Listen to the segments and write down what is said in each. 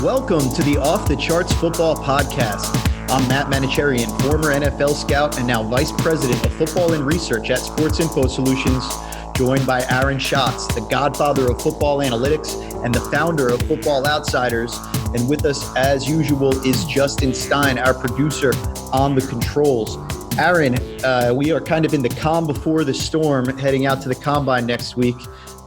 Welcome to the Off the Charts Football Podcast. I'm Matt Manocherian, former NFL scout and now Vice President of Football and Research at Sports Info Solutions, joined by Aaron Schatz, the godfather of football analytics and the founder of Football Outsiders. And with us, as usual, is Justin Stein, our producer on the controls. Aaron, we are kind of in the calm before the storm, heading out to the Combine next week.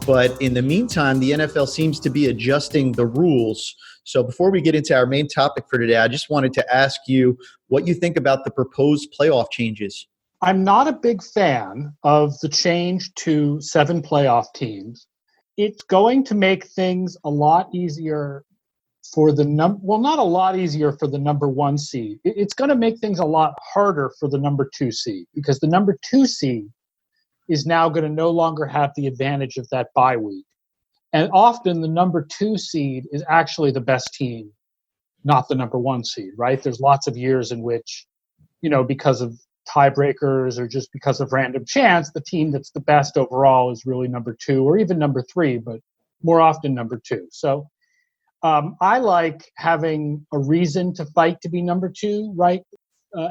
But in the meantime, the NFL seems to be adjusting the rules. So before we get into our main topic for today, I just wanted to ask you what you think about the proposed playoff changes. I'm not a big fan of the change to 7 playoff teams. It's going to make things a lot easier for the not a lot easier for the number 1 seed. It's going to make things a lot harder for the number 2 seed, because the number 2 seed is now going to no longer have the advantage of that bye week. And often the number 2 seed is actually the best team, not the number 1 seed, right? There's lots of years in which, because of tiebreakers or just because of random chance, the team that's the best overall is really number 2 or even number 3, but more often number 2. So I like having a reason to fight to be number 2, right?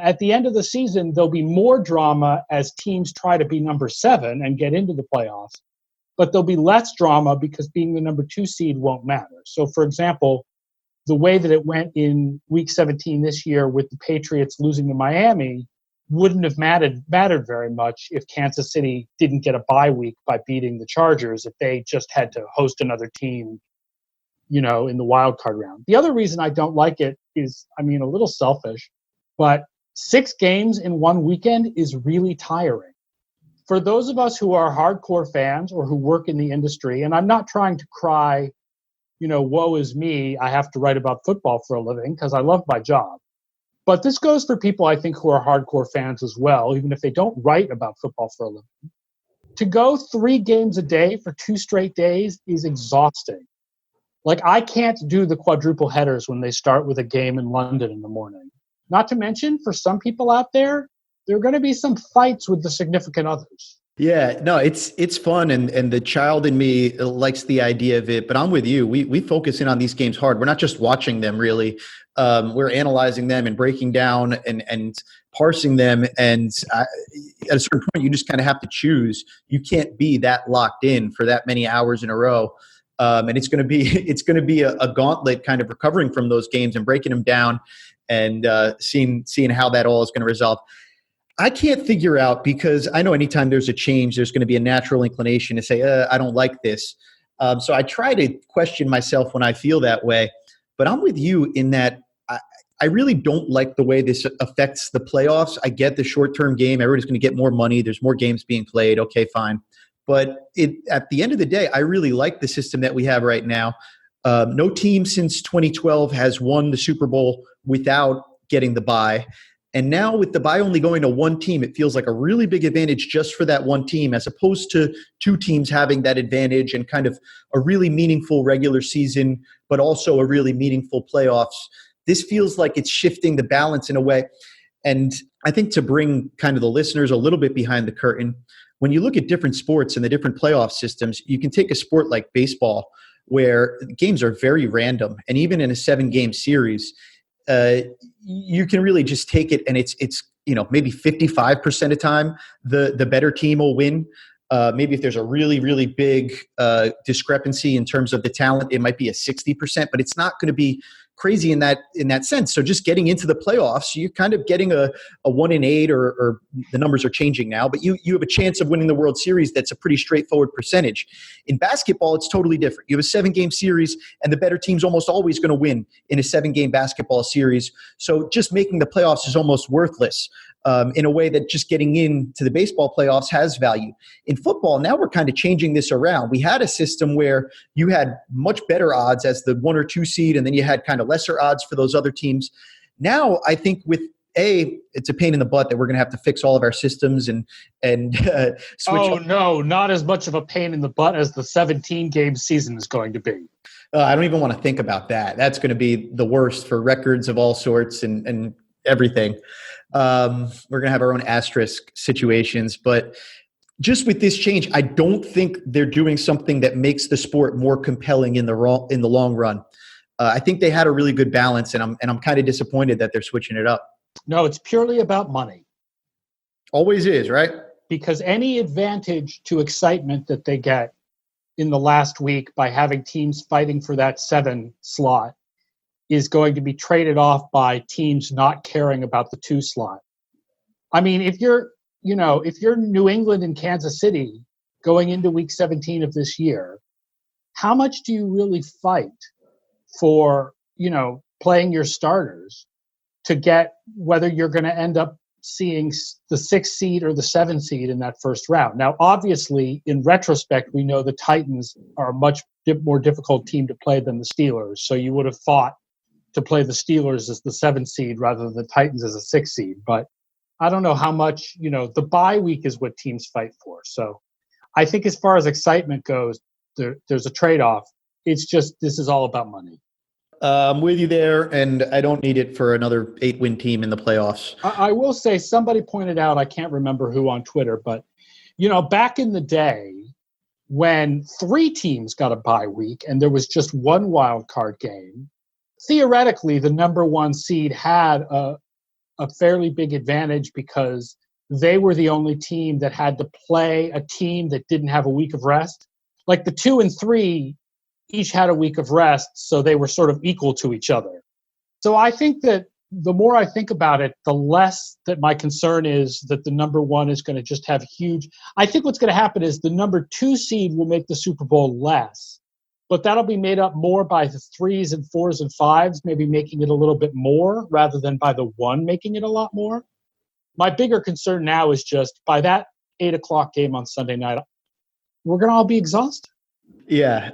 At the end of the season, there'll be more drama as teams try to be number 7 and get into the playoffs, but there'll be less drama because being the number 2 seed won't matter. So, for example, the way that it went in Week 17 this year with the Patriots losing to Miami wouldn't have mattered very much if Kansas City didn't get a bye week by beating the Chargers, if they just had to host another team, in the wild card round. The other reason I don't like it is, a little selfish, but 6 games in one weekend is really tiring. For those of us who are hardcore fans or who work in the industry, and I'm not trying to cry, woe is me, I have to write about football for a living because I love my job. But this goes for people, I think, who are hardcore fans as well, even if they don't write about football for a living. To go 3 games a day for 2 straight days is exhausting. Like, I can't do the quadruple headers when they start with a game in London in the morning. Not to mention, for some people out there are going to be some fights with the significant others. Yeah, no, it's fun, and the child in me likes the idea of it, but I'm with you. We focus in on these games hard. We're not just watching them, really. We're analyzing them and breaking down and parsing them, and at a certain point, you just kind of have to choose. You can't be that locked in for that many hours in a row, and it's going to be a gauntlet kind of recovering from those games and breaking them down and seeing how that all is going to resolve. I can't figure out, because I know anytime there's a change, there's going to be a natural inclination to say, I don't like this. So I try to question myself when I feel that way. But I'm with you in that I really don't like the way this affects the playoffs. I get the short-term game. Everybody's going to get more money. There's more games being played. Okay, fine. But at the end of the day, I really like the system that we have right now. No team since 2012 has won the Super Bowl without getting the bye. And now with the bye only going to one team, it feels like a really big advantage just for that one team, as opposed to 2 teams having that advantage and kind of a really meaningful regular season, but also a really meaningful playoffs. This feels like it's shifting the balance in a way. And I think to bring kind of the listeners a little bit behind the curtain, when you look at different sports and the different playoff systems, you can take a sport like baseball, where games are very random. And even in a 7-game series, you can really just take it, and it's maybe 55% of the time the better team will win. Maybe if there's a really, really big discrepancy in terms of the talent, it might be a 60%, but it's not going to be crazy in that sense. So just getting into the playoffs, you're kind of getting a 1-in-8 or the numbers are changing now, but you have a chance of winning the World Series. That's a pretty straightforward percentage. In basketball, it's totally different. You have a 7-game series, and the better team's almost always going to win in a 7-game basketball series. So just making the playoffs is almost worthless. In a way that just getting into the baseball playoffs has value. In football, now we're kind of changing this around. We had a system where you had much better odds as the 1 or 2 seed, and then you had kind of lesser odds for those other teams. Now, I think with it's a pain in the butt that we're going to have to fix all of our systems and switch. Oh, no, not as much of a pain in the butt as the 17-game season is going to be. I don't even want to think about that. That's going to be the worst for records of all sorts and everything. We're going to have our own asterisk situations, but just with this change, I don't think they're doing something that makes the sport more compelling in the long run. I think they had a really good balance, and I'm kind of disappointed that they're switching it up. No, it's purely about money. Always is, right? Because any advantage to excitement that they get in the last week by having teams fighting for that 7 slot is going to be traded off by teams not caring about the 2 slot. I mean, if you're New England and Kansas City going into week 17 of this year, how much do you really fight for, playing your starters to get whether you're going to end up seeing the 6 seed or the 7 seed in that first round? Now, obviously, in retrospect, we know the Titans are a much more difficult team to play than the Steelers. So you would have fought to play the Steelers as the 7 seed rather than the Titans as a 6 seed. But I don't know how much, the bye week is what teams fight for. So I think as far as excitement goes, there's a trade-off. It's just, this is all about money. I'm with you there, and I don't need it for another 8-win team in the playoffs. I will say, somebody pointed out, I can't remember who on Twitter, but, back in the day when 3 teams got a bye week and there was just 1 wild card game, theoretically, the number 1 seed had a fairly big advantage because they were the only team that had to play a team that didn't have a week of rest. Like the 2 and 3 each had a week of rest, so they were sort of equal to each other. So I think that the more I think about it, the less that my concern is that the number 1 is going to just have huge. I think what's going to happen is the number 2 seed will make the Super Bowl less, but that'll be made up more by the 3s and 4s and 5s, maybe making it a little bit more rather than by the 1 making it a lot more. My bigger concern now is just by that 8:00 game on Sunday night, we're going to all be exhausted. Yeah,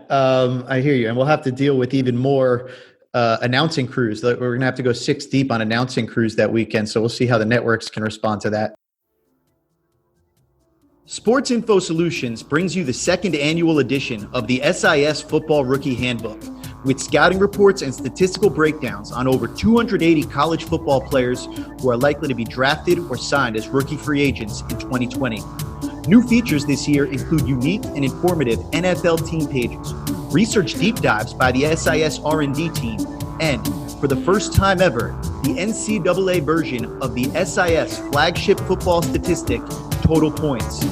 I hear you. And we'll have to deal with even more announcing crews. We're going to have to go 6 deep on announcing crews that weekend. So we'll see how the networks can respond to that. Sports Info Solutions brings you the 2nd annual edition of the SIS Football Rookie Handbook, with scouting reports and statistical breakdowns on over 280 college football players who are likely to be drafted or signed as rookie free agents in 2020. New features this year include unique and informative NFL team pages, research deep dives by the SIS R&D team, and, for the first time ever, the NCAA version of the SIS flagship football statistic, Total Points.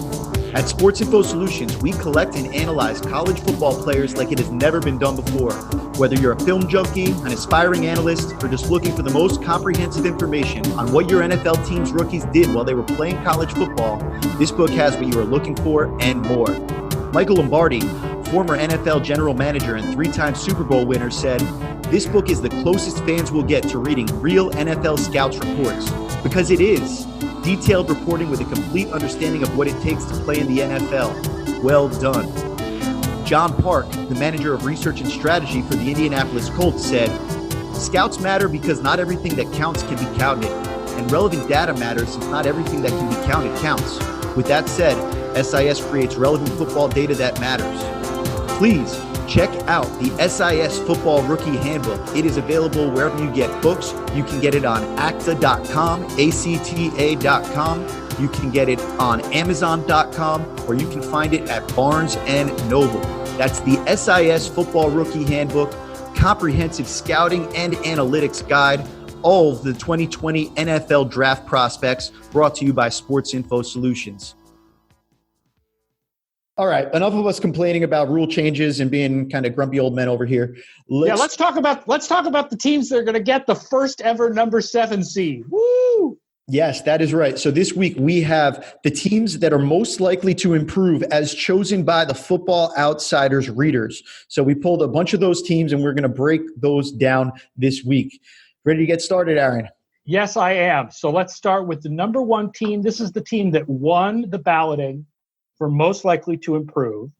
At Sports Info Solutions, we collect and analyze college football players like it has never been done before. Whether you're a film junkie, an aspiring analyst, or just looking for the most comprehensive information on what your NFL team's rookies did while they were playing college football, this book has what you are looking for and more. Michael Lombardi, former NFL general manager and 3-time Super Bowl winner, said, "This book is the closest fans will get to reading real NFL scouts reports, because it is detailed reporting with a complete understanding of what it takes to play in the NFL. Well done." John Park, the manager of research and strategy for the Indianapolis Colts, said, "Scouts matter because not everything that counts can be counted, and relevant data matters since not everything that can be counted counts. With that said, SIS creates relevant football data that matters." Please check out the SIS Football Rookie Handbook. It is available wherever you get books. You can get it on acta.com, ACTA.com. You can get it on Amazon.com, or you can find it at Barnes & Noble. That's the SIS Football Rookie Handbook, comprehensive scouting and analytics guide, all of the 2020 NFL draft prospects, brought to you by Sports Info Solutions. All right, enough of us complaining about rule changes and being kind of grumpy old men over here. Let's talk about the teams that are going to get the first ever number 7 seed. Woo! Yes, that is right. So this week we have the teams that are most likely to improve as chosen by the Football Outsiders readers. So we pulled a bunch of those teams and we're going to break those down this week. Ready to get started, Aaron? Yes, I am. So let's start with the number 1 team. This is the team that won the balloting for most likely to improve.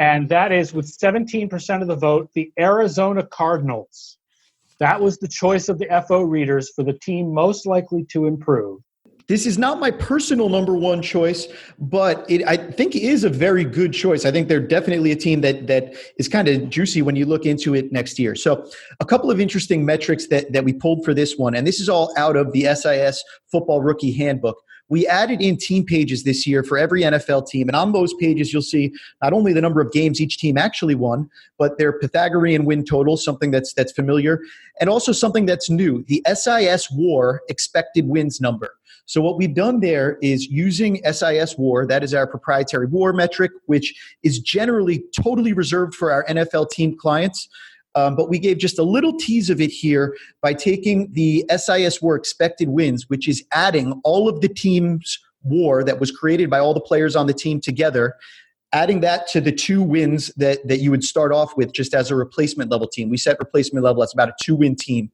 And that is, with 17% of the vote, the Arizona Cardinals. That was the choice of the FO readers for the team most likely to improve. This is not my personal number 1 choice, but I think it is a very good choice. I think they're definitely a team that is kind of juicy when you look into it next year. So a couple of interesting metrics that we pulled for this one, and this is all out of the SIS Football Rookie Handbook. we added in team pages this year for every NFL team. And on those pages, you'll see not only the number of games each team actually won, but their Pythagorean win total, something that's familiar, and also something that's new, the SIS WAR expected wins number. So what we've done there is using SIS WAR, that is our proprietary WAR metric, which is generally totally reserved for our NFL team clients. But we gave just a little tease of it here by taking the SIS WAR expected wins, which is adding all of the team's WAR that was created by all the players on the team together, adding that to the 2 wins that you would start off with just as a replacement level team. We set replacement level as about a 2-win team.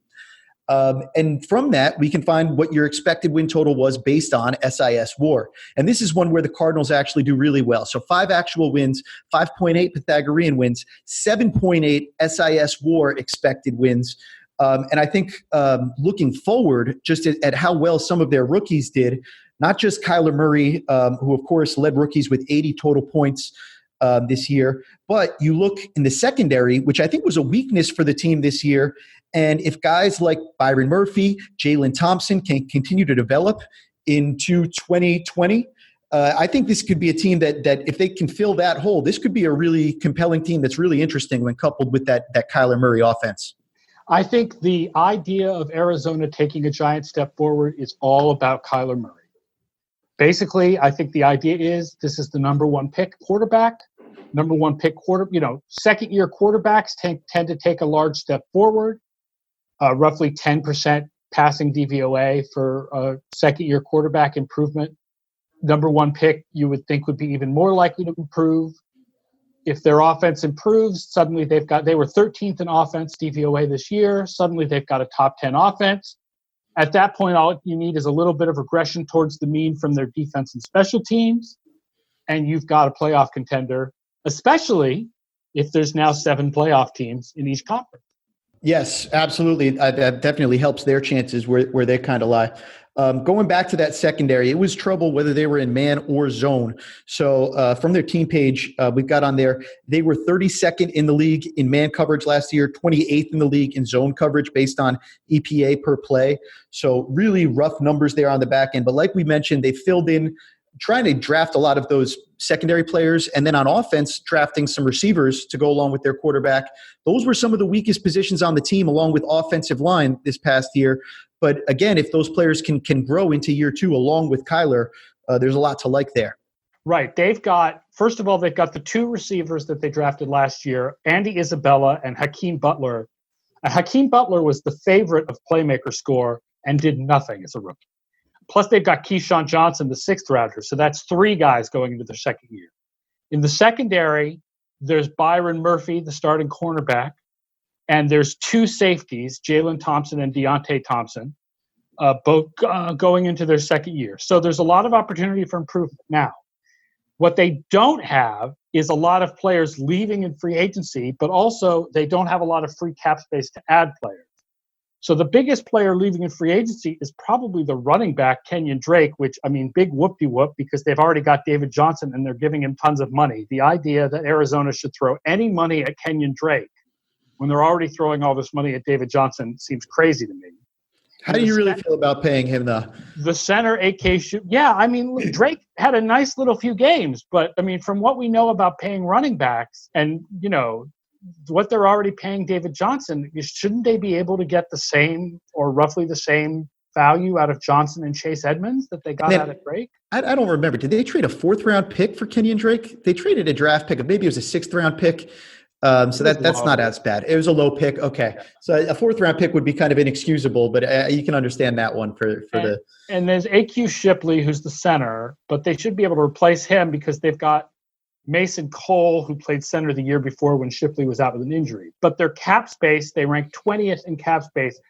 And from that, we can find what your expected win total was based on SIS WAR. And this is one where the Cardinals actually do really well. So 5 actual wins, 5.8 Pythagorean wins, 7.8 SIS WAR expected wins. And I think looking forward just at how well some of their rookies did, not just Kyler Murray, who of course led rookies with 80 total points this year, but you look in the secondary, which I think was a weakness for the team this year. And if guys like Byron Murphy, Jalen Thompson can continue to develop into 2020, I think this could be a team that if they can fill that hole, this could be a really compelling team that's really interesting when coupled with that Kyler Murray offense. I think the idea of Arizona taking a giant step forward is all about Kyler Murray. Basically, I think the idea is this is the number 1 pick quarterback. Number 1 pick second-year quarterbacks tend to take a large step forward. Roughly 10% passing DVOA for a second-year quarterback improvement. Number 1 pick, you would think, would be even more likely to improve. If their offense improves, suddenly they were 13th in offense DVOA this year. Suddenly they've got a top 10 offense. At that point, all you need is a little bit of regression towards the mean from their defense and special teams, and you've got a playoff contender, especially if there's now 7 playoff teams in each conference. Yes, absolutely. That definitely helps their chances where they kind of lie. Going back to that secondary, it was trouble whether they were in man or zone. So from their team page, we've got on there, they were 32nd in the league in man coverage last year, 28th in the league in zone coverage based on EPA per play. So really rough numbers there on the back end. But like we mentioned, they filled in trying to draft a lot of those secondary players, and then on offense, drafting some receivers to go along with their quarterback. Those were some of the weakest positions on the team, along with offensive line this past year. But again, if those players can grow into year 2 along with Kyler, there's a lot to like there. Right. First of all, they've got the 2 receivers that they drafted last year, Andy Isabella and Hakeem Butler. Hakeem Butler was the favorite of Playmaker Score and did nothing as a rookie. Plus, they've got Keyshawn Johnson, the 6th rounder. So that's 3 guys going into their second year. In the secondary, there's Byron Murphy, the starting cornerback, and there's 2 safeties, Jalen Thompson and Deontay Thompson, both going into their second year. So there's a lot of opportunity for improvement. Now, what they don't have is a lot of players leaving in free agency, but also they don't have a lot of free cap space to add players. So the biggest player leaving in free agency is probably the running back, Kenyon Drake, which, I mean, big whoop-de-whoop because they've already got David Johnson and they're giving him tons of money. The idea that Arizona should throw any money at Kenyon Drake when they're already throwing all this money at David Johnson seems crazy to me. How do you really feel about paying him, though? The center, AK, Drake had a nice little few games, but, I mean, from what we know about paying running backs and, what they're already paying David Johnson, shouldn't they be able to get the same or roughly the same value out of Johnson and Chase Edmonds that they got out of Drake? I don't remember. Did they trade a 4th-round pick for Kenyon Drake? They traded a draft pick. Maybe it was a 6th-round pick. So that's not as bad. It was a low pick. Okay. So a 4th-round pick would be kind of inexcusable, but you can understand that one And there's AQ Shipley, who's the center, but they should be able to replace him because they've got Mason Cole, who played center the year before when Shipley was out with an injury. But their cap space, they rank 20th in cap space,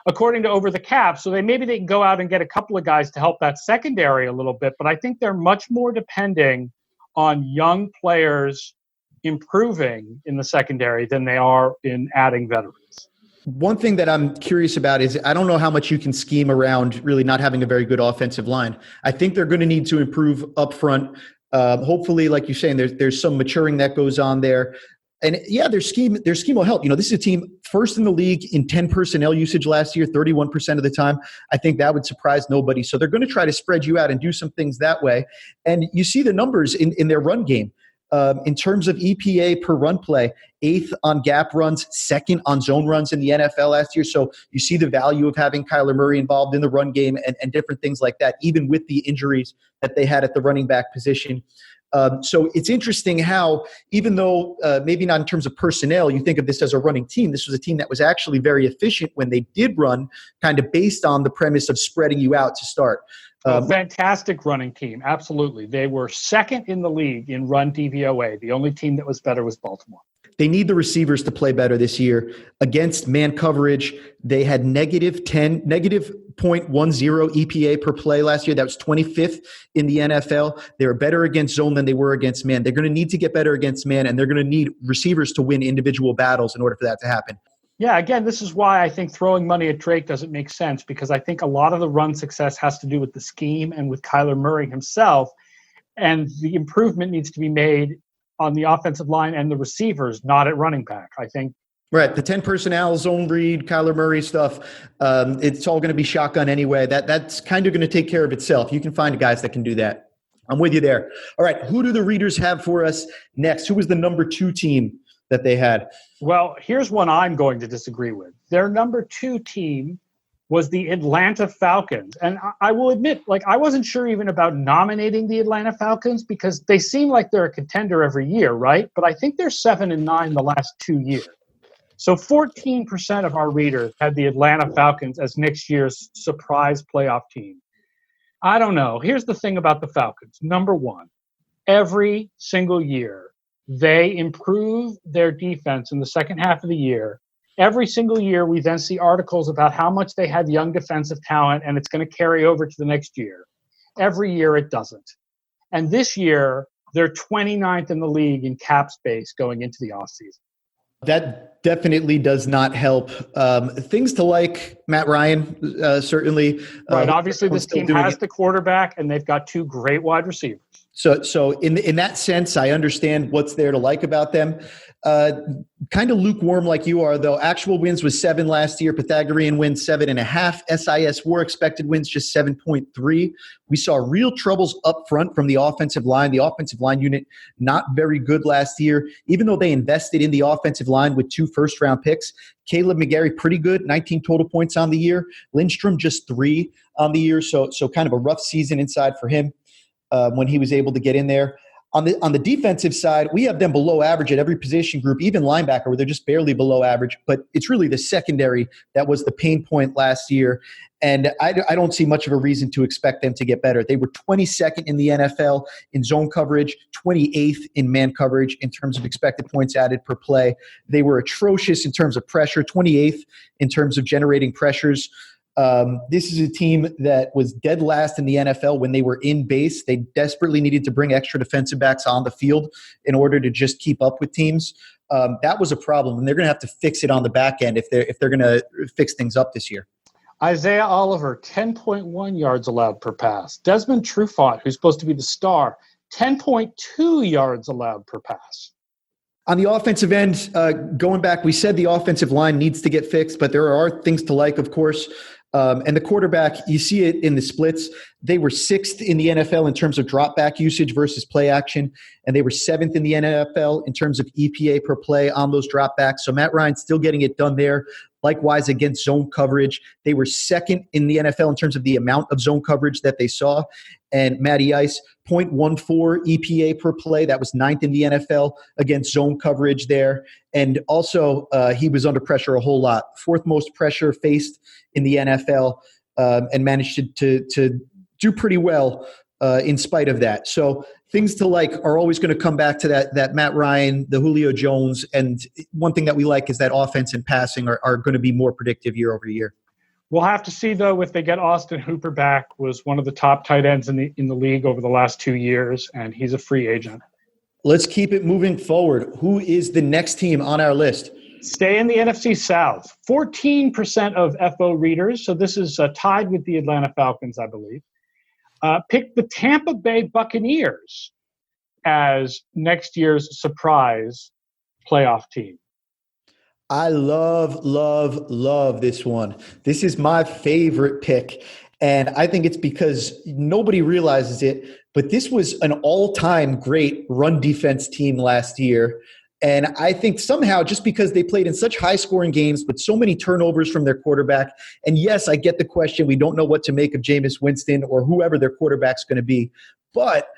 according to Over the Cap. So maybe they can go out and get a couple of guys to help that secondary a little bit. But I think they're much more depending on young players improving in the secondary than they are in adding veterans. One thing that I'm curious about is I don't know how much you can scheme around really not having a very good offensive line. I think they're going to need to improve up front. Hopefully, like you're saying, there's some maturing that goes on there. And yeah, their scheme will help. This is a team first in the league in 10 personnel usage last year, 31% of the time. I think that would surprise nobody. So they're going to try to spread you out and do some things that way. And you see the numbers in their run game. In terms of EPA per run play, 8th on gap runs, 2nd on zone runs in the NFL last year. So you see the value of having Kyler Murray involved in the run game and different things like that, even with the injuries that they had at the running back position. So it's interesting how, even though maybe not in terms of personnel, you think of this as a running team, this was a team that was actually very efficient when they did run, kind of based on the premise of spreading you out to start. Fantastic running team. Absolutely. They were second in the league in run DVOA. The only team that was better was Baltimore. They need the receivers to play better this year. Against man coverage, they had negative 0.10 EPA per play last year. That was 25th in the NFL. They were better against zone than they were against man. They're going to need to get better against man, and they're going to need receivers to win individual battles in order for that to happen. Yeah, again, this is why I think throwing money at Drake doesn't make sense, because I think a lot of the run success has to do with the scheme and with Kyler Murray himself, and the improvement needs to be made on the offensive line and the receivers, not at running back, I think. Right. The 10 personnel, zone read, Kyler Murray stuff, it's all going to be shotgun anyway. That's kind of going to take care of itself. You can find guys that can do that. I'm with you there. All right. Who do the readers have for us next? Who was the number 2 team that they had? Well, here's one I'm going to disagree with. Their number 2 team was the Atlanta Falcons. And I will admit, I wasn't sure even about nominating the Atlanta Falcons, because they seem like they're a contender every year, right? But I think they're 7-9 the last 2 years. So 14% of our readers had the Atlanta Falcons as next year's surprise playoff team. I don't know. Here's the thing about the Falcons. Number one, every single year, they improve their defense in the second half of the year. Every single year, we then see articles about how much they have young defensive talent, and it's going to carry over to the next year. Every year, it doesn't. And this year, they're 29th in the league in cap space going into the offseason. That definitely does not help. Things to like, Matt Ryan, certainly. Right. Obviously, this team has the quarterback, and they've got 2 great wide receivers. So in that sense, I understand what's there to like about them. Kind of lukewarm like you are, though. Actual wins was 7 last year. Pythagorean wins 7.5. SIS war expected wins just 7.3. We saw real troubles up front from the offensive line. The offensive line unit not very good last year, even though they invested in the offensive line with 2 first-round picks. Caleb McGarry, pretty good, 19 total points on the year. Lindstrom, just 3 on the year. So kind of a rough season inside for him when he was able to get in there. On the defensive side, we have them below average at every position group, even linebacker, where they're just barely below average. But it's really the secondary that was the pain point last year. And I don't see much of a reason to expect them to get better. They were 22nd in the NFL in zone coverage, 28th in man coverage in terms of expected points added per play. They were atrocious in terms of pressure, 28th in terms of generating pressures. This is a team that was dead last in the NFL when they were in base. They desperately needed to bring extra defensive backs on the field in order to just keep up with teams. That was a problem, and they're going to have to fix it on the back end if they're going to fix things up this year. Isaiah Oliver, 10.1 yards allowed per pass. Desmond Trufant, who's supposed to be the star, 10.2 yards allowed per pass. On the offensive end, going back, we said the offensive line needs to get fixed, but there are things to like, of course. And the quarterback, you see it in the splits. They were 6th in the NFL in terms of drop back usage versus play action, and they were 7th in the NFL in terms of EPA per play on those drop backs. So Matt Ryan's still getting it done there. Likewise, against zone coverage, they were 2nd in the NFL in terms of the amount of zone coverage that they saw. And Matty Ice, 0.14 EPA per play. That was 9th in the NFL against zone coverage there. And also, he was under pressure a whole lot. 4th most pressure faced in the NFL, and managed to do pretty well in spite of that. So things to like are always going to come back to that Matt Ryan, the Julio Jones. And one thing that we like is that offense and passing are going to be more predictive year over year. We'll have to see, though, if they get Austin Hooper back. Was one of the top tight ends in the league over the last 2 years, and he's a free agent. Let's keep it moving forward. Who is the next team on our list? Stay in the NFC South. 14% of FO readers, so this is tied with the Atlanta Falcons, I believe, picked the Tampa Bay Buccaneers as next year's surprise playoff team. I love this one. This is my favorite pick. And I think it's because nobody realizes it, but this was an all-time great run defense team last year. And I think somehow just because they played in such high-scoring games with so many turnovers from their quarterback, and yes, I get the question, we don't know what to make of Jameis Winston or whoever their quarterback's going to be, but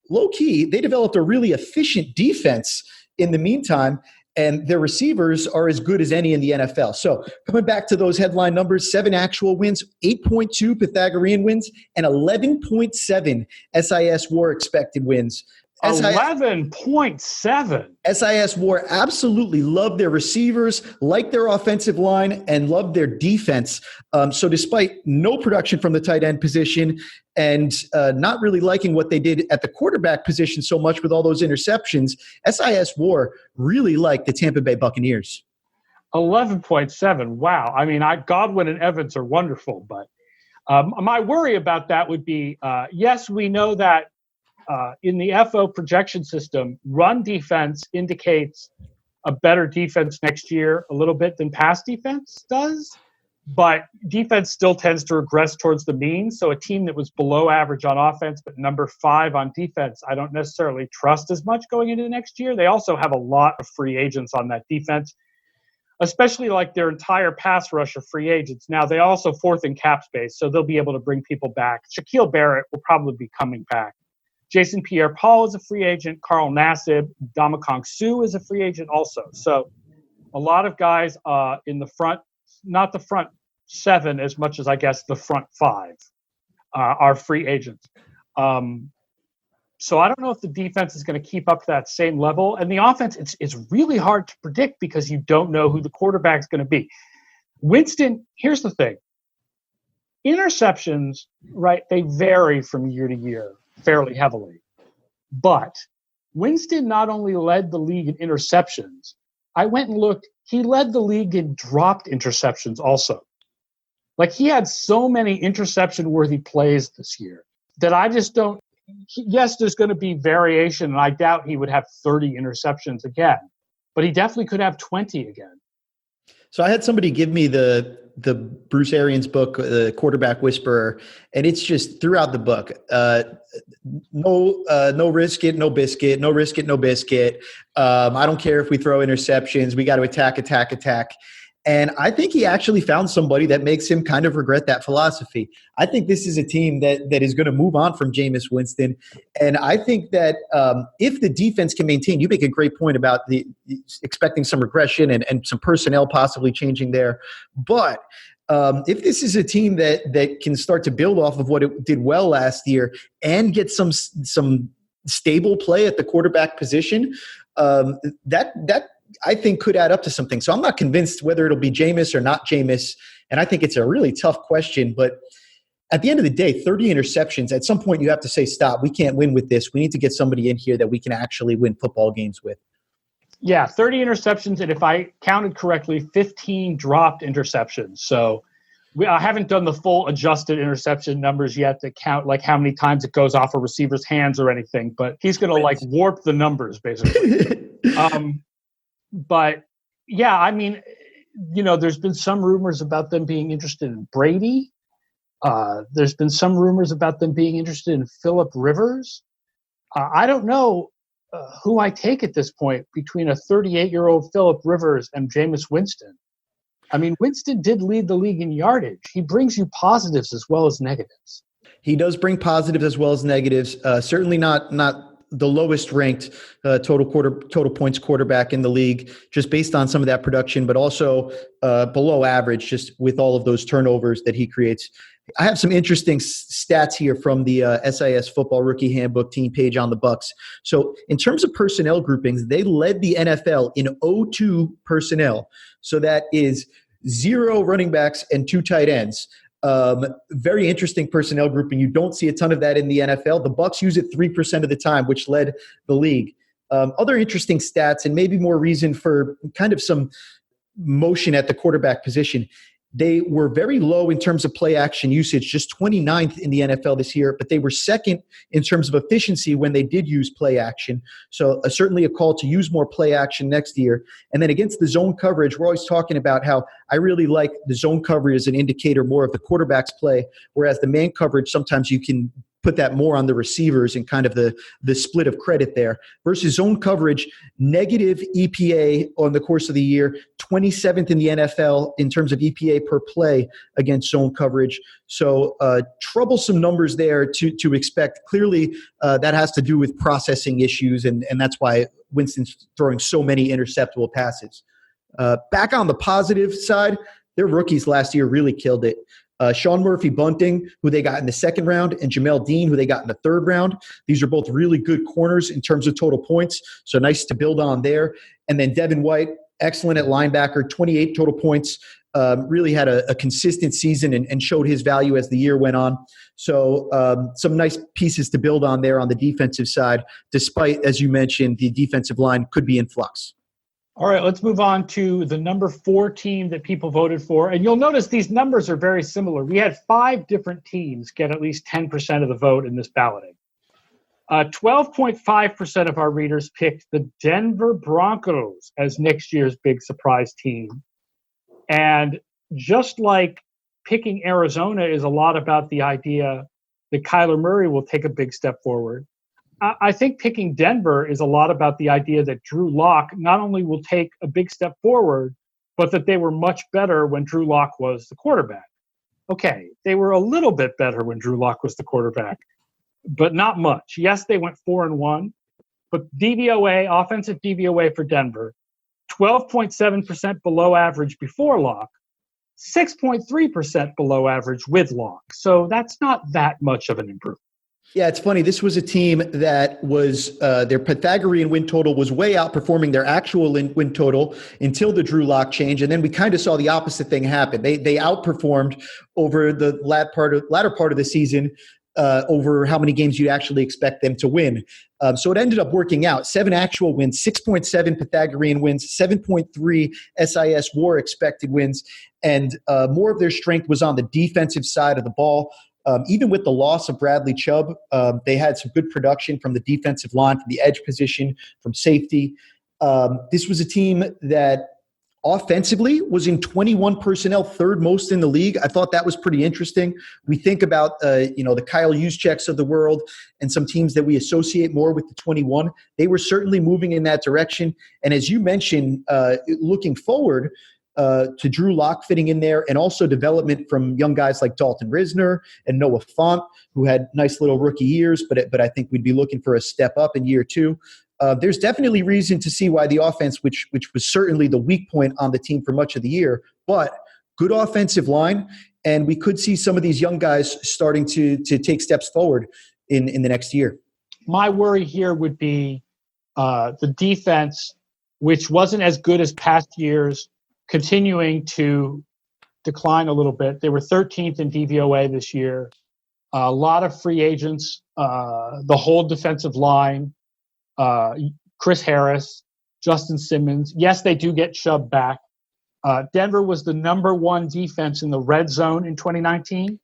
low-key, they developed a really efficient defense in the meantime, and their receivers are as good as any in the NFL. So coming back to those headline numbers, 7 actual wins, 8.2 Pythagorean wins, and 11.7 SIS WAR expected wins. 11.7. SIS WAR absolutely loved their receivers, liked their offensive line, and loved their defense. So despite no production from the tight end position and not really liking what they did at the quarterback position so much with all those interceptions, SIS WAR really liked the Tampa Bay Buccaneers. 11.7. Wow. I mean, Godwin and Evans are wonderful, but my worry about that would be, yes, we know that in the FO projection system, run defense indicates a better defense next year a little bit than pass defense does, but defense still tends to regress towards the mean. So a team that was below average on offense but number 5 on defense, I don't necessarily trust as much going into the next year. They also have a lot of free agents on that defense, especially like their entire pass rush of free agents. Now, they also 4th in cap space, so they'll be able to bring people back. Shaquille Barrett will probably be coming back. Jason Pierre-Paul is a free agent. Carl Nassib, Ndamukong Suh is a free agent also. So a lot of guys in the front, not the front 7 as much as I guess the front 5 are free agents. So I don't know if the defense is going to keep up that same level. And the offense, it's really hard to predict because you don't know who the quarterback's going to be. Winston, here's the thing. Interceptions, right, they vary from year to year fairly heavily. But Winston not only led the league in interceptions, I went and looked, he led the league in dropped interceptions also. Like, he had so many interception-worthy plays this year that I just don't, yes, there's going to be variation, and I doubt he would have 30 interceptions again, but he definitely could have 20 again. So I had somebody give me the Bruce Arians book, The Quarterback Whisperer, and it's just throughout the book. No risk it, no biscuit. No risk it, no biscuit. I don't care if we throw interceptions. We got to attack. And I think he actually found somebody that makes him kind of regret that philosophy. I think this is a team that is going to move on from Jameis Winston. And I think that if the defense can maintain, you make a great point about expecting some regression and some personnel possibly changing there. But if this is a team that can start to build off of what it did well last year and get some stable play at the quarterback position, that I think could add up to something. So I'm not convinced whether it'll be Jameis or not Jameis. And I think it's a really tough question. But at the end of the day, 30 interceptions, at some point you have to say, stop, we can't win with this. We need to get somebody in here that we can actually win football games with. Yeah, 30 interceptions. And if I counted correctly, 15 dropped interceptions. So I haven't done the full adjusted interception numbers yet to count like how many times it goes off a receiver's hands or anything. But he's going to like warp the numbers basically. But yeah, I mean, there's been some rumors about them being interested in Brady. There's been some rumors about them being interested in Phillip Rivers. I don't know who I take at this point between a 38-year-old Phillip Rivers and Jameis Winston. I mean, Winston did lead the league in yardage. He brings you positives as well as negatives. He does bring positives as well as negatives. Certainly not the lowest ranked total points quarterback in the league, just based on some of that production, but also below average, just with all of those turnovers that he creates. I have some interesting stats here from the SIS Football Rookie Handbook team page on the Bucs. So in terms of personnel groupings, they led the NFL in 0-2 personnel. So that is 0 running backs and 2 tight ends. Very interesting personnel grouping. You don't see a ton of that in the NFL. The Bucs use it 3% of the time, which led the league. Other interesting stats and maybe more reason for kind of some motion at the quarterback position. They were very low in terms of play action usage, just 29th in the NFL this year, but they were second in terms of efficiency when they did use play action. So certainly a call to use more play action next year. And then against the zone coverage, we're always talking about how I really like the zone coverage as an indicator more of the quarterback's play, whereas the man coverage, sometimes you can put that more on the receivers and kind of the split of credit there. Versus zone coverage, negative EPA on the course of the year, 27th in the NFL in terms of EPA per play against zone coverage. So troublesome numbers there to expect. Clearly, that has to do with processing issues, and that's why Winston's throwing so many interceptable passes. Back on the positive side, their rookies last year really killed it. Sean Murphy-Bunting, who they got in the second round, and Jamel Dean, who they got in the third round. These are both really good corners in terms of total points, so nice to build on there. And then Devin White, excellent at linebacker, 28 total points, really had a consistent season and showed his value as the year went on. So some nice pieces to build on there on the defensive side, despite, as you mentioned, the defensive line could be in flux. All right, let's move on to the number 4 team that people voted for. And you'll notice these numbers are very similar. We had 5 different teams get at least 10% of the vote in this balloting. 12.5% of our readers picked the Denver Broncos as next year's big surprise team. And just like picking Arizona is a lot about the idea that Kyler Murray will take a big step forward, I think picking Denver is a lot about the idea that Drew Lock not only will take a big step forward, but that they were much better when Drew Lock was the quarterback. Okay, they were a little bit better when Drew Lock was the quarterback, but not much. Yes, they went 4-1, but DVOA, offensive DVOA for Denver, 12.7% below average before Lock, 6.3% below average with Lock. So that's not that much of an improvement. Yeah, it's funny. This was a team that was their Pythagorean win total was way outperforming their actual win total until the Drew Lock change, and then we kind of saw the opposite thing happen. They outperformed over the latter part of the season over how many games you'd actually expect them to win. So it ended up working out. 7 actual wins, 6.7 Pythagorean wins, 7.3 SIS WAR expected wins, and more of their strength was on the defensive side of the ball. Even with the loss of Bradley Chubb, they had some good production from the defensive line, from the edge position, from safety. This was a team that offensively was in 21 personnel, third most in the league. I thought that was pretty interesting. We think about the Kyle Juszczyks of the world and some teams that we associate more with the 21. They were certainly moving in that direction. And as you mentioned, looking forward, to Drew Lock fitting in there, and also development from young guys like Dalton Risner and Noah Fant, who had nice little rookie years, but I think we'd be looking for a step up in year 2. There's definitely reason to see why the offense, which was certainly the weak point on the team for much of the year, but good offensive line, and we could see some of these young guys starting to take steps forward in the next year. My worry here would be the defense, which wasn't as good as past years, continuing to decline a little bit. They were 13th in DVOA this year. A lot of free agents, the whole defensive line, Chris Harris, Justin Simmons. Yes, they do get Chubb back. Denver was the number 1 defense in the red zone in 2019.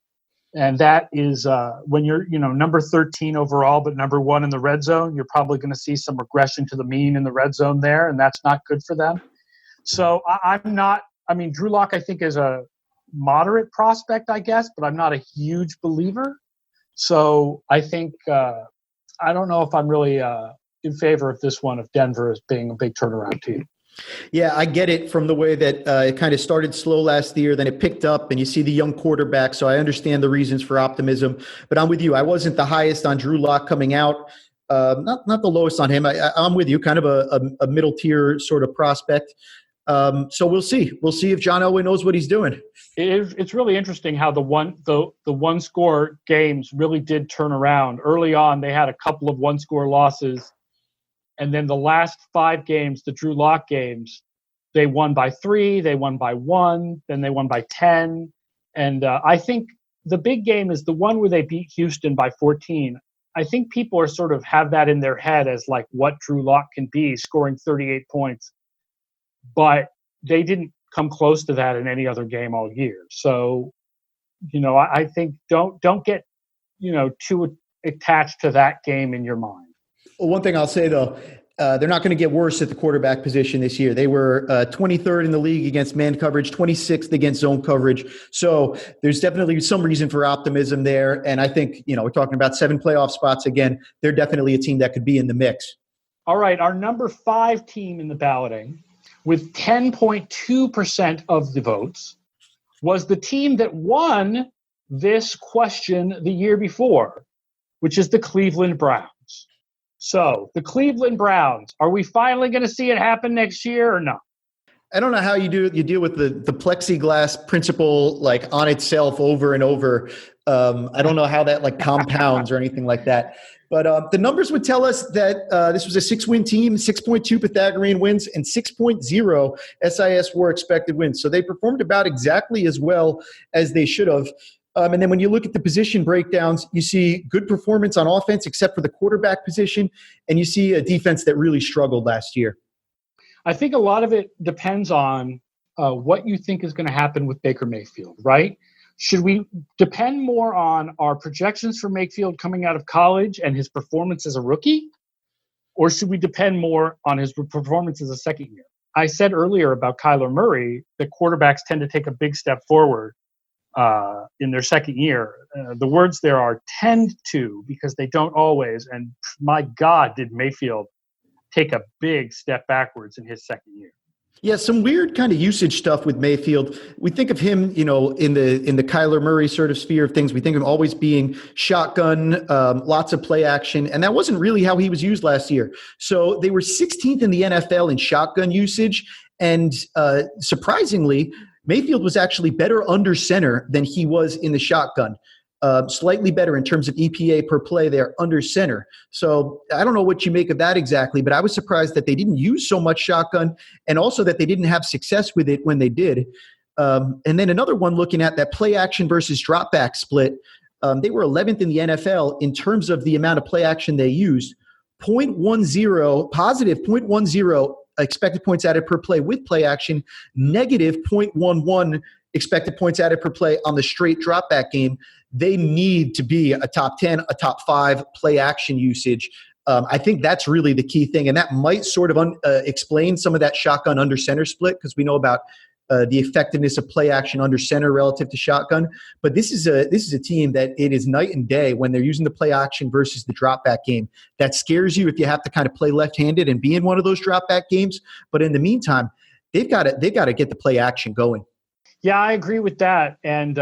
And that is when you're, number 13 overall, but number 1 in the red zone, you're probably going to see some regression to the mean in the red zone there, and that's not good for them. So Drew Lock, I think, is a moderate prospect, I guess, but I'm not a huge believer. So I think I don't know if I'm really in favor of this one, of Denver as being a big turnaround team. Yeah, I get it from the way that it kind of started slow last year, then it picked up, and you see the young quarterback, so I understand the reasons for optimism. But I'm with you. I wasn't the highest on Drew Lock coming out. Not the lowest on him. I'm with you, kind of a middle tier sort of prospect. So we'll see. We'll see if John Elway knows what he's doing. It's really interesting how the one score games really did turn around. Early on, they had a couple of 1-score losses, and then the last 5 games, the Drew Lock games, they won by 3, they won by 1, then they won by 10, and I think the big game is the one where they beat Houston by 14. I think people are sort of have that in their head as like what Drew Lock can be, scoring 38 points. But they didn't come close to that in any other game all year. So, I think don't get, too attached to that game in your mind. Well, one thing I'll say, though, they're not going to get worse at the quarterback position this year. They were 23rd in the league against man coverage, 26th against zone coverage. So there's definitely some reason for optimism there. And I think, we're talking about 7 playoff spots. Again, they're definitely a team that could be in the mix. All right, our number 5 team in the balloting with 10.2% of the votes was the team that won this question the year before, which is the Cleveland Browns. So the Cleveland Browns, are we finally going to see it happen next year or not? I don't know how you deal with the plexiglass principle, like on itself over and over. I don't know how that like compounds or anything like that. But the numbers would tell us that this was a 6-win team, 6.2 Pythagorean wins, and 6.0 SIS WAR expected wins. So they performed about exactly as well as they should have. And then when you look at the position breakdowns, you see good performance on offense except for the quarterback position, and you see a defense that really struggled last year. I think a lot of it depends on what you think is going to happen with Baker Mayfield, right? Should we depend more on our projections for Mayfield coming out of college and his performance as a rookie? Or should we depend more on his performance as a second year? I said earlier about Kyler Murray that quarterbacks tend to take a big step forward in their second year. The words there are tend to, because they don't always. And my God, did Mayfield take a big step backwards in his second year. Yeah, some weird kind of usage stuff with Mayfield. We think of him, in the Kyler Murray sort of sphere of things. We think of him always being shotgun, lots of play action, and that wasn't really how he was used last year. So they were 16th in the NFL in shotgun usage, and surprisingly, Mayfield was actually better under center than he was in the shotgun. Slightly better in terms of EPA per play there under center. So I don't know what you make of that exactly, but I was surprised that they didn't use so much shotgun and also that they didn't have success with it when they did. And then another one looking at that play action versus drop back split. They were 11th in the NFL in terms of the amount of play action they used. 0.10, positive 0.10 expected points added per play with play action, negative 0.11 expected points added per play on the straight drop back game. They need to be a top 10, a top 5 play action usage. I think that's really the key thing. And that might sort of explain some of that shotgun under center split, because we know about the effectiveness of play action under center relative to shotgun. But this is a team that it is night and day when they're using the play action versus the drop back game. That scares you if you have to kind of play left-handed and be in one of those drop back games. But in the meantime, they've got to get the play action going. Yeah, I agree with that. And,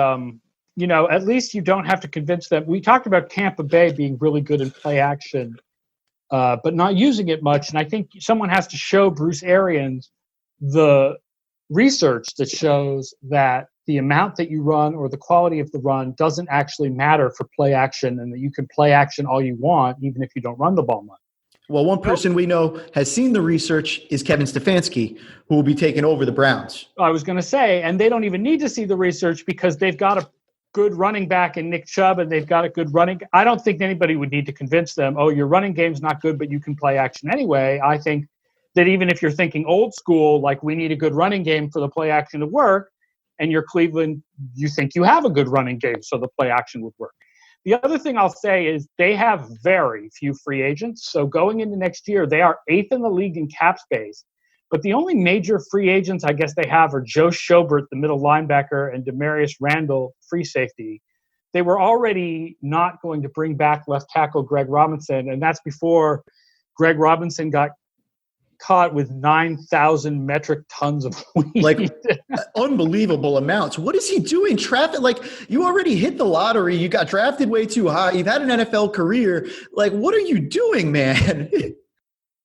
at least you don't have to convince them. We talked about Tampa Bay being really good in play action, but not using it much. And I think someone has to show Bruce Arians the research that shows that the amount that you run or the quality of the run doesn't actually matter for play action, and that you can play action all you want, even if you don't run the ball much. Well, one person we know has seen the research is Kevin Stefanski, who will be taking over the Browns. I was going to say, and they don't even need to see the research because they've got a good running back in Nick Chubb, and they've got a good running. I don't think anybody would need to convince them, oh, your running game's not good, but you can play action anyway. I think that even if you're thinking old school, like we need a good running game for the play action to work, and you're Cleveland, you think you have a good running game, so the play action would work. The other thing I'll say is they have very few free agents. So going into next year, they are 8th in the league in cap space. But the only major free agents I guess they have are Joe Schobert, the middle linebacker, and Demarius Randall, free safety. They were already not going to bring back left tackle Greg Robinson, and that's before Greg Robinson got caught with 9,000 metric tons of weed. Like unbelievable amounts. What is he doing? Traffic, like you already hit the lottery. You got drafted way too high. You've had an NFL career. Like, what are you doing, man?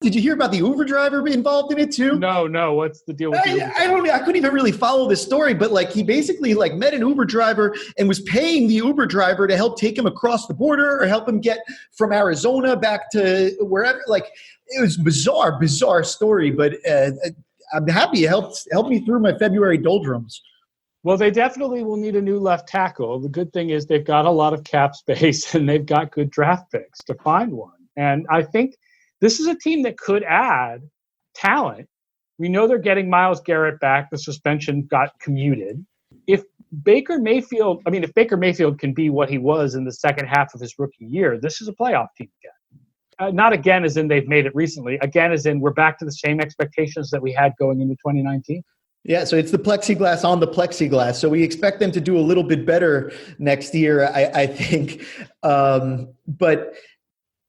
Did you hear about the Uber driver involved in it too? No. What's the deal with the Uber driver? I couldn't even really follow this story, but like he basically like met an Uber driver and was paying the Uber driver to help take him across the border or help him get from Arizona back to wherever. Like it was bizarre story, but I'm happy it helped me through my February doldrums. Well, they definitely will need a new left tackle. The good thing is they've got a lot of cap space and they've got good draft picks to find one. And I think this is a team that could add talent We know they're getting Myles Garrett back. The suspension got commuted. If Baker Mayfield can be what he was in the second half of his rookie year, this is a playoff team again. Not again as in they've made it recently. Again as in we're back to the same expectations that we had going into 2019. Yeah, so it's the plexiglass on the plexiglass. So we expect them to do a little bit better next year, I think. But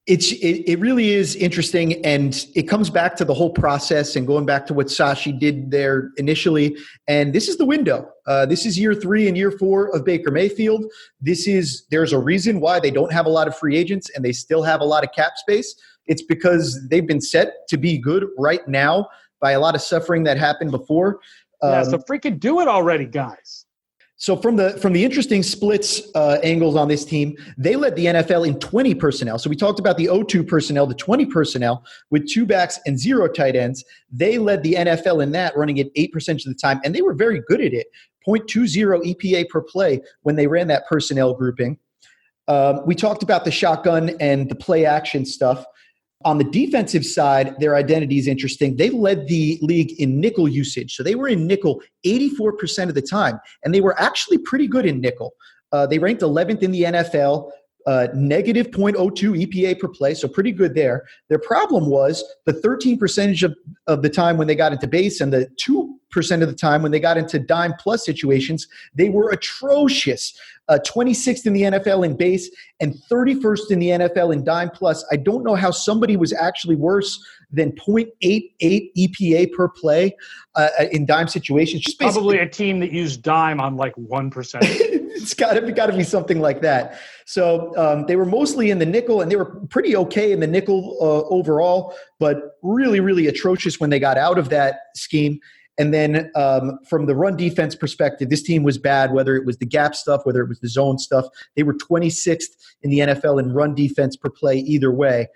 it really is interesting, and it comes back to the whole process and going back to what Sashi did there initially. And this is the window. This is year 3 and year 4 of Baker Mayfield. There's a reason why they don't have a lot of free agents and they still have a lot of cap space. It's because they've been set to be good right now by a lot of suffering that happened before. So freaking do it already, guys. So from the interesting splits angles on this team, they led the NFL in 20 personnel. So we talked about the 0-2 personnel, the 20 personnel with 2 backs and 0 tight ends. They led the NFL in that, running it 8% of the time, and they were very good at it. 0.20 EPA per play when they ran that personnel grouping. We talked about the shotgun and the play action stuff. On the defensive side, their identity is interesting. They led the league in nickel usage. So they were in nickel 84% of the time, and they were actually pretty good in nickel. They ranked 11th in the NFL, negative 0.02 EPA per play, so pretty good there. Their problem was the 13% of the time when they got into base and the 2% of the time when they got into dime plus situations, they were atrocious. 26th in the NFL in base and 31st in the NFL in dime plus. I don't know how somebody was actually worse than 0.88 EPA per play in dime situations. Just probably a team that used dime on like 1%. It's got to be something like that. So they were mostly in the nickel, and they were pretty okay in the nickel overall, but really, really atrocious when they got out of that scheme. And then from the run defense perspective, this team was bad, whether it was the gap stuff, whether it was the zone stuff. They were 26th in the NFL in run defense per play either way.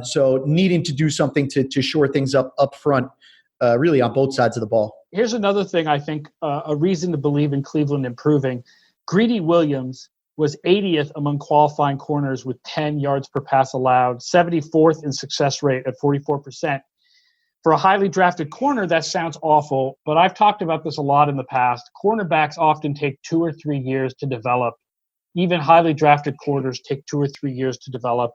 So needing to do something to shore things up front, really on both sides of the ball. Here's another thing I think, a reason to believe in Cleveland improving. Greedy Williams was 80th among qualifying corners with 10 yards per pass allowed, 74th in success rate at 44%. For a highly drafted corner, that sounds awful, but I've talked about this a lot in the past. Cornerbacks often take 2 or 3 years to develop. Even highly drafted corners take 2 or 3 years to develop.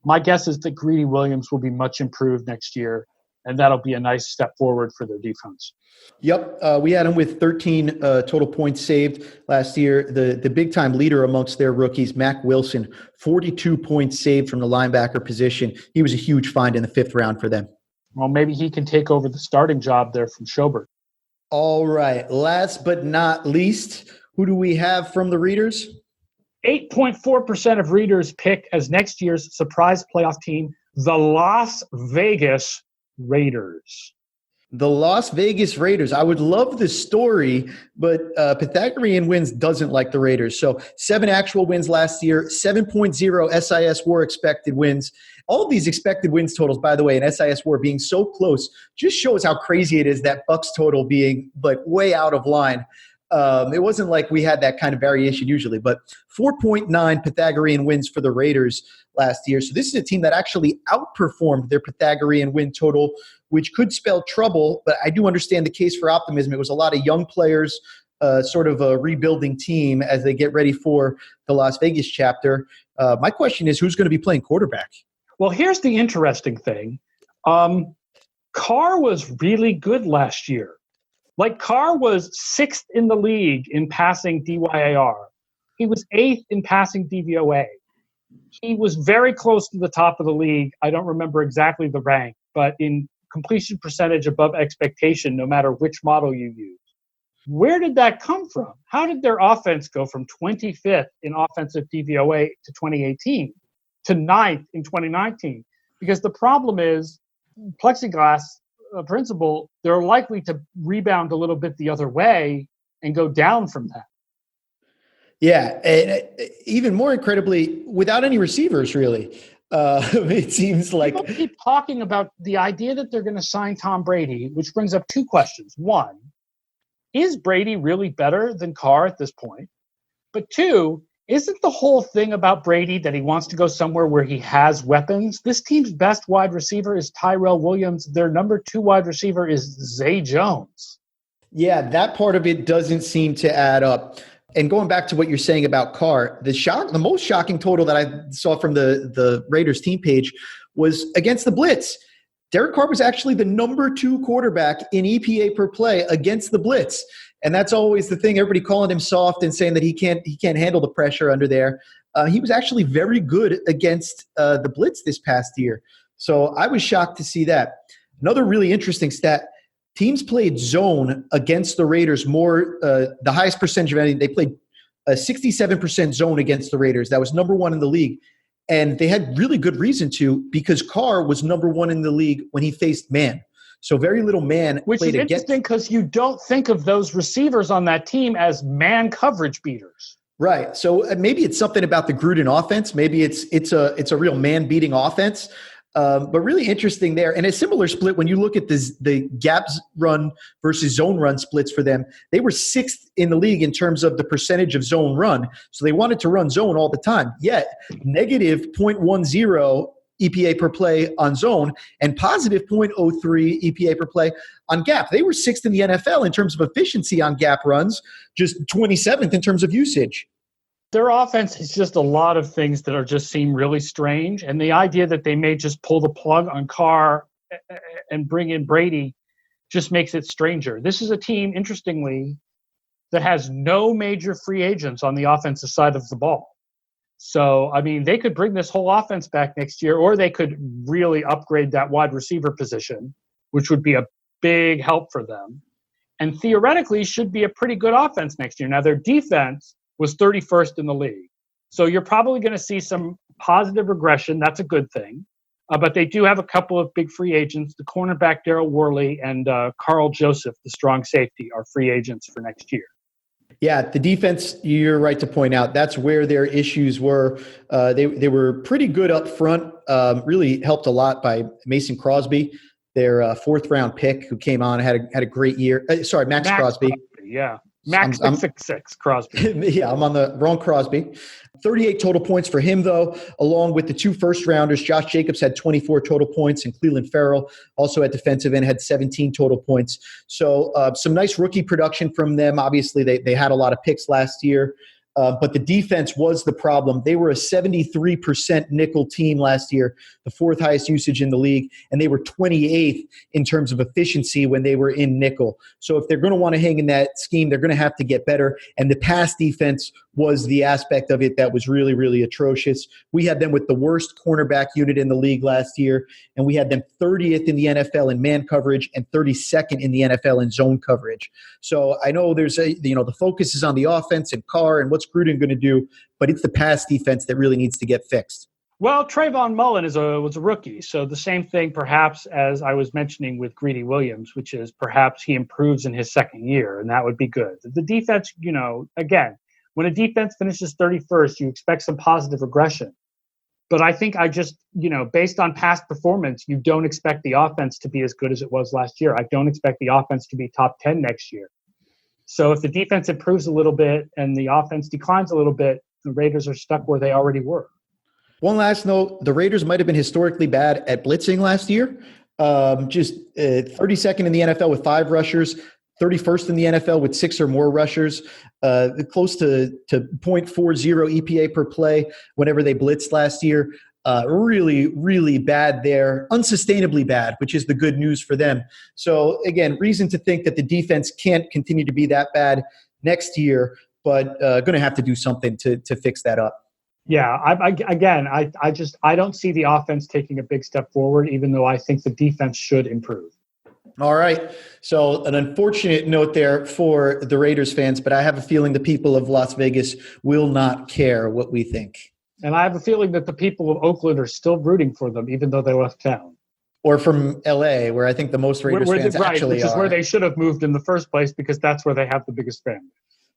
My guess is that Greedy Williams will be much improved next year, and that'll be a nice step forward for their defense. Yep. We had him with 13 total points saved last year. The big-time leader amongst their rookies, Mack Wilson, 42 points saved from the linebacker position. He was a huge find in the 5th round for them. Well, maybe he can take over the starting job there from Schobert. All right. Last but not least, who do we have from the readers? 8.4% of readers pick as next year's surprise playoff team the Las Vegas Raiders. The Las Vegas Raiders. I would love the story, but Pythagorean Wins doesn't like the Raiders. So 7 actual wins last year, 7.0 SIS WAR expected wins. All of these expected wins totals, by the way, and SIS WAR being so close just shows how crazy it is that Bucs total being like way out of line. It wasn't like we had that kind of variation usually, but 4.9 Pythagorean wins for the Raiders last year. So this is a team that actually outperformed their Pythagorean win total, which could spell trouble, but I do understand the case for optimism. It was a lot of young players, sort of a rebuilding team as they get ready for the Las Vegas chapter. My question is, who's going to be playing quarterback? Well, here's the interesting thing. Carr was really good last year. Like, Carr was 6th in the league in passing DYAR. He was 8th in passing DVOA. He was very close to the top of the league. I don't remember exactly the rank, but in completion percentage above expectation, no matter which model you use. Where did that come from? How did their offense go from 25th in offensive DVOA to 2018 to 9th in 2019? Because the problem is plexiglass principle, they're likely to rebound a little bit the other way and go down from that. Yeah, and even more incredibly, without any receivers, really. It seems like people keep talking about the idea that they're going to sign Tom Brady, which brings up 2 questions. 1, is Brady really better than Carr at this point? But 2, Isn't the whole thing about Brady that he wants to go somewhere where he has weapons? This team's best wide receiver is Tyrell Williams. Their number 2 wide receiver is Zay Jones. Yeah, that part of it doesn't seem to add up. And going back to what you're saying about Carr, the most shocking total that I saw from the Raiders team page was against the blitz. Derek Carr was actually the number 2 quarterback in EPA per play against the blitz. And that's always the thing. Everybody calling him soft and saying that he can't handle the pressure under there. He was actually very good against the blitz this past year. So I was shocked to see that. Another really interesting stat, teams played zone against the Raiders more, the highest percentage of anything. They played 67% zone against the Raiders. That was number 1 in the league. And they had really good reason to, because Carr was number 1 in the league when he faced man. So very little man. Which is interesting because you don't think of those receivers on that team as man coverage beaters. Right. So maybe it's something about the Gruden offense. Maybe it's a real man beating offense. But really interesting there. And a similar split when you look at the gaps run versus zone run splits for them. They were 6th in the league in terms of the percentage of zone run. So they wanted to run zone all the time. Yet negative 0.10 EPA per play on zone and positive 0.03 EPA per play on gap. They were 6th in the NFL in terms of efficiency on gap runs, just 27th in terms of usage. Their offense is just a lot of things that just seem really strange. And the idea that they may just pull the plug on Carr and bring in Brady just makes it stranger. This is a team, interestingly, that has no major free agents on the offensive side of the ball. So, I mean, they could bring this whole offense back next year, or they could really upgrade that wide receiver position, which would be a big help for them. And theoretically should be a pretty good offense next year. Now, their defense was 31st in the league. So you're probably going to see some positive regression. That's a good thing. But they do have a couple of big free agents. The cornerback, Darryl Worley, and Carl Joseph, the strong safety, are free agents for next year. Yeah, the defense, you're right to point out, that's where their issues were. They were pretty good up front, really helped a lot by Mason Crosby, their 4th-round pick who came on, had a great year. Max Crosby. Yeah. Max 666 Crosby. Yeah, I'm on the wrong Crosby. 38 total points for him, though, along with the 2 first-rounders. Josh Jacobs had 24 total points, and Cleveland Farrell, also at defensive end, had 17 total points. So some nice rookie production from them. Obviously, they had a lot of picks last year. But the defense was the problem. They were a 73% nickel team last year, the 4th highest usage in the league, and they were 28th in terms of efficiency when they were in nickel. So if they're going to want to hang in that scheme, they're going to have to get better. And the pass defense was the aspect of it that was really, really atrocious. We had them with the worst cornerback unit in the league last year, and we had them 30th in the NFL in man coverage and 32nd in the NFL in zone coverage. So I know there's the focus is on the offense and Carr and what's Gruden going to do, but it's the pass defense that really needs to get fixed. Well, Trayvon Mullen was a rookie, so the same thing perhaps as I was mentioning with Greedy Williams, which is perhaps he improves in his second year, and that would be good. The defense, again, when a defense finishes 31st, you expect some positive regression. But I think based on past performance, you don't expect the offense to be as good as it was last year. I don't expect the offense to be top 10 next year. So if the defense improves a little bit and the offense declines a little bit, the Raiders are stuck where they already were. One last note, the Raiders might have been historically bad at blitzing last year. 32nd in the NFL with 5 rushers, 31st in the NFL with 6 or more rushers, close to 0.40 EPA per play whenever they blitzed last year. Really, really bad there, unsustainably bad, which is the good news for them. So, again, reason to think that the defense can't continue to be that bad next year, but going to have to do something to fix that up. Yeah, I don't see the offense taking a big step forward, even though I think the defense should improve. All right. So an unfortunate note there for the Raiders fans, but I have a feeling the people of Las Vegas will not care what we think. And I have a feeling that the people of Oakland are still rooting for them, even though they left town. Or from L.A., where I think the most Raiders fans actually which is where they should have moved in the first place, because that's where they have the biggest fan.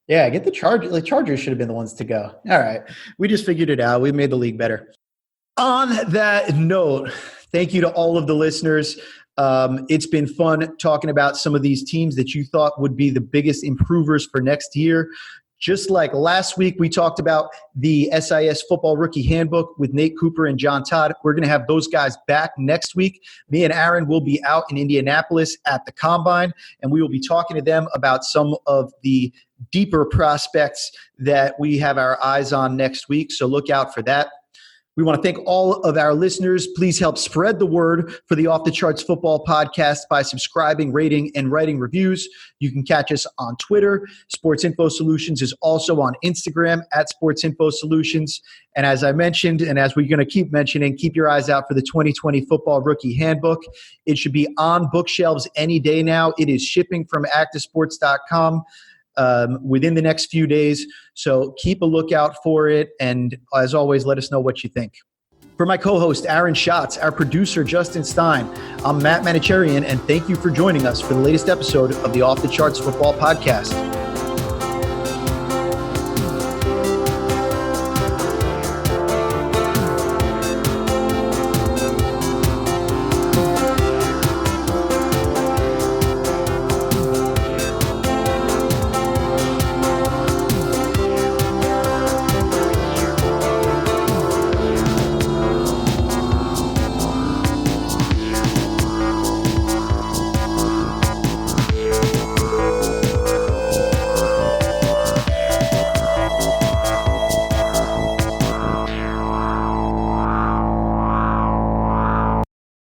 Yeah, get the Chargers. The Chargers should have been the ones to go. All right. We just figured it out. We made the league better. On that note, thank you to all of the listeners. It's been fun talking about some of these teams that you thought would be the biggest improvers for next year. Just like last week, we talked about the SIS Football Rookie Handbook with Nate Cooper and John Todd. We're going to have those guys back next week. Me and Aaron will be out in Indianapolis at the Combine, and we will be talking to them about some of the deeper prospects that we have our eyes on next week. So look out for that. We want to thank all of our listeners. Please help spread the word for the Off the Charts Football Podcast by subscribing, rating, and writing reviews. You can catch us on Twitter. Sports Info Solutions is also on Instagram at Sports Info Solutions. And as I mentioned, and as we're going to keep mentioning, keep your eyes out for the 2020 Football Rookie Handbook. It should be on bookshelves any day now. It is shipping from activesports.com. Within the next few days. So keep a lookout for it. And as always, let us know what you think. For my co-host, Aaron Schatz, our producer, Justin Stein, I'm Matt Manocherian, and thank you for joining us for the latest episode of the Off the Charts Football Podcast.